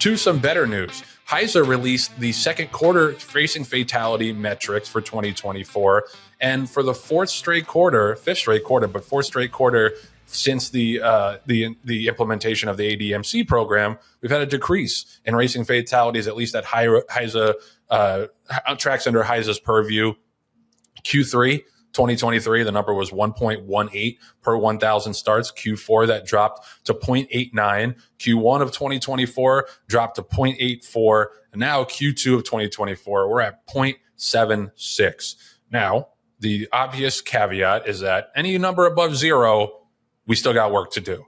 To some better news, HISA released the second quarter racing fatality metrics for 2024. And for the fifth straight quarter since the implementation of the ADMC program, we've had a decrease in racing fatalities, at least at HISA tracks under HISA's purview. Q3 2023, the number was 1.18 per 1,000 starts. Q4, that dropped to 0.89. Q1 of 2024 dropped to 0.84. And now Q2 of 2024, we're at 0.76. Now, the obvious caveat is that any number above zero, we still got work to do.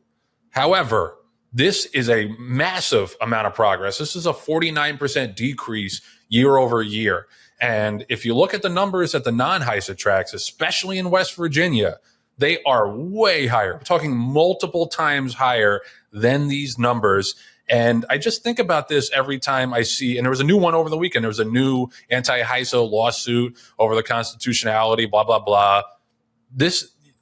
However, this is a massive amount of progress. This is a 49% decrease year over year. And if you look at the numbers at the non-HISA tracks, especially in West Virginia, they are way higher. We're talking multiple times higher than these numbers. And I just think about this every time I see, and there was a new one over the weekend. There was a new anti-HISA lawsuit over the constitutionality, blah, blah, blah.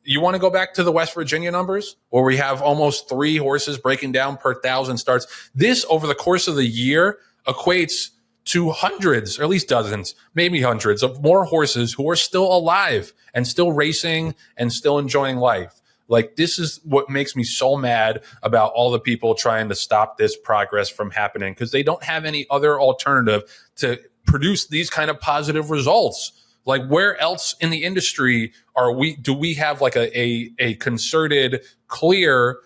You want to go back to the West Virginia numbers where we have almost 3 horses breaking down per 1,000 starts? This, over the course of the year, equates to hundreds, or at least dozens, maybe hundreds of more horses who are still alive and still racing and still enjoying life. Like, this is what makes me so mad about all the people trying to stop this progress from happening, because they don't have any other alternative to produce these kind of positive results. Like, where else in the industry do we have like a concerted, clear,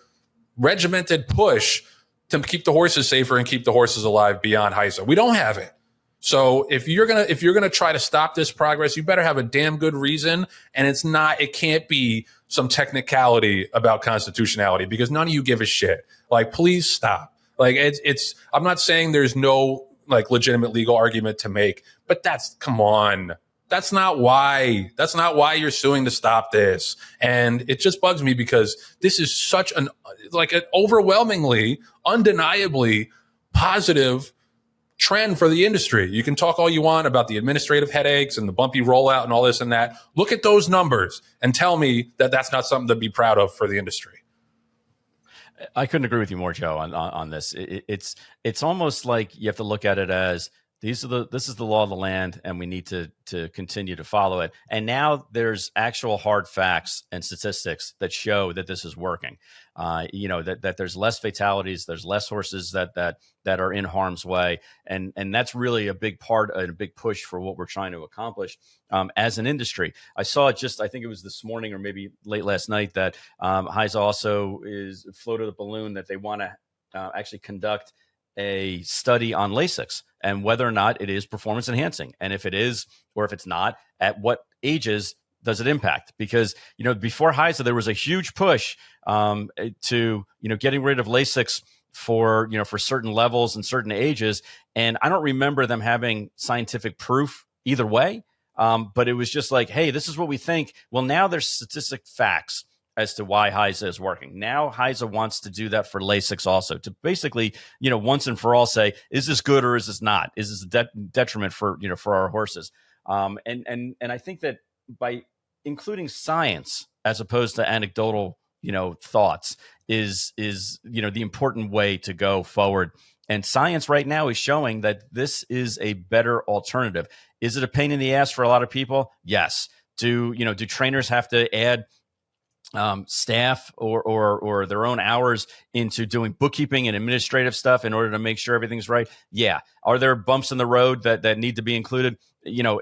regimented push to keep the horses safer and keep the horses alive beyond HISA? We don't have it. So if you're gonna try to stop this progress, you better have a damn good reason. And it can't be some technicality about constitutionality, because none of you give a shit. Like, please stop. Like, I'm not saying there's no like legitimate legal argument to make, but come on. That's not why you're suing to stop this. And it just bugs me, because this is such an overwhelmingly, undeniably positive trend for the industry. You can talk all you want about the administrative headaches and the bumpy rollout and all this and that. Look at those numbers and tell me that that's not something to be proud of for the industry. I couldn't agree with you more, Joe, on this. It's almost like you have to look at it as, this is the law of the land, and we need to continue to follow it. And now there's actual hard facts and statistics that show that this is working. That there's less fatalities, there's less horses that are in harm's way, and that's really a big part and a big push for what we're trying to accomplish as an industry. I saw it I think it was this morning or maybe late last night, that HISA also is floated a balloon that they want to actually conduct a study on Lasix and whether or not it is performance enhancing. And if it is, or if it's not, at what ages does it impact? Because, before HISA, there was a huge push to, getting rid of Lasix for certain levels and certain ages. And I don't remember them having scientific proof either way. But it was just like, hey, this is what we think. Well, now there's statistic facts as to why HISA is working. Now HISA wants to do that for Lasix also, to basically, once and for all say, is this good or is this not? Is this a detriment for our horses? And I think that by including science as opposed to anecdotal, thoughts is the important way to go forward. And science right now is showing that this is a better alternative. Is it a pain in the ass for a lot of people? Yes. Do trainers have to add staff or their own hours into doing bookkeeping and administrative stuff in order to make sure everything's right? Yeah. Are there bumps in the road that need to be included? Joe,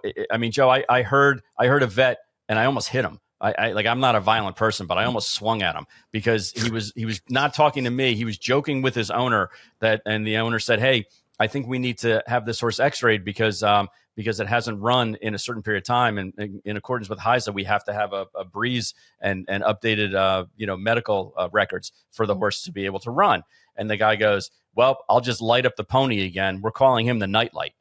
I heard a vet and I almost hit him. I'm not a violent person, but I almost swung at him because he was not talking to me. He was joking with his owner and the owner said, "Hey, I think we need to have this horse x-rayed because it hasn't run in a certain period of time. And in accordance with HISA, we have to have a breeze and updated, medical records for the horse to be able to run." And the guy goes, "Well, I'll just light up the pony again." We're calling him the nightlight,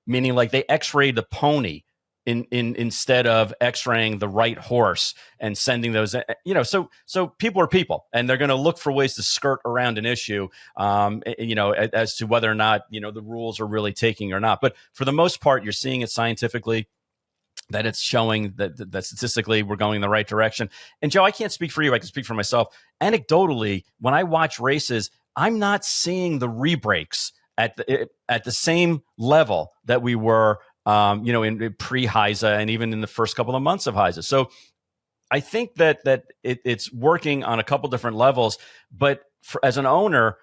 meaning like they x-rayed the pony instead of x-raying the right horse and sending those, so people are people and they're going to look for ways to skirt around an issue, as to whether or not, the rules are really taking or not. But for the most part, you're seeing it scientifically, that it's showing that statistically we're going in the right direction. And Joe, I can't speak for you. I can speak for myself. Anecdotally, when I watch races, I'm not seeing the rebreaks at the same level that we were, in pre-HISA and even in the first couple of months of HISA. So I think that it's working on a couple different levels. But as an owner,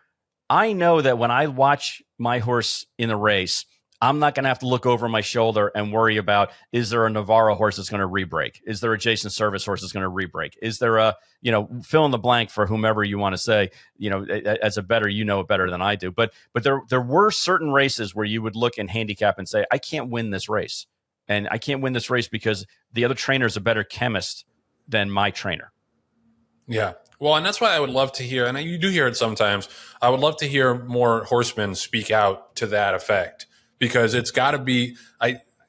I know that when I watch my horse in a race, I'm not going to have to look over my shoulder and worry about, is there a NYRA horse that's going to re-break? Is there a Jason Service horse that's going to re-break? Is there a, fill in the blank for whomever you want to say, as a bettor, it better than I do. But there were certain races where you would look and handicap and say, I can't win this race. And I can't win this race because the other trainer is a better chemist than my trainer. Yeah. Well, and that's why I would love to hear, and you do hear it sometimes, I would love to hear more horsemen speak out to that effect, because it's got to be,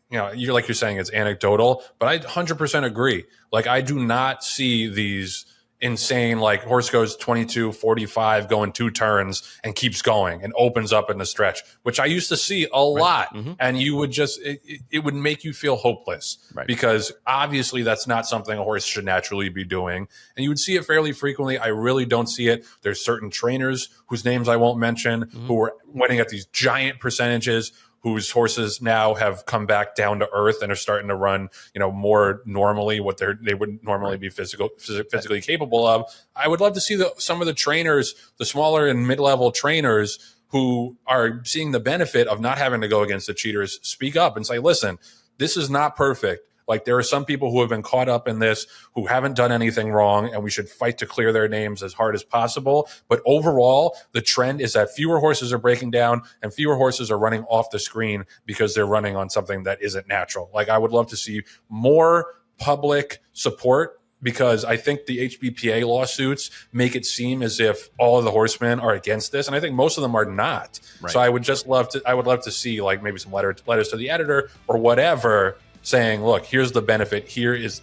you're like you're saying, it's anecdotal, but I 100% agree. Like, I do not see these insane, like, horse goes 22-45 going 2 turns and keeps going and opens up in the stretch, which I used to see a lot. Mm-hmm. And you would just, it would make you feel hopeless, because obviously that's not something a horse should naturally be doing. And you would see it fairly frequently. I really don't see it. There's certain trainers whose names I won't mention, who were winning at these giant percentages, whose horses now have come back down to earth and are starting to run, more normally what they would normally be physically capable of. I would love to see some of the trainers, the smaller and mid-level trainers who are seeing the benefit of not having to go against the cheaters, speak up and say, listen, this is not perfect. Like, there are some people who have been caught up in this who haven't done anything wrong, and we should fight to clear their names as hard as possible. But overall, the trend is that fewer horses are breaking down and fewer horses are running off the screen because they're running on something that isn't natural. Like, I would love to see more public support, because I think the HBPA lawsuits make it seem as if all of the horsemen are against this, and I think most of them are not. Right. So I would love to see, like, maybe some letters to the editor or whatever, saying, look, here's the benefit. Here is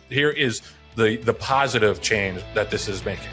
the positive change that this is making.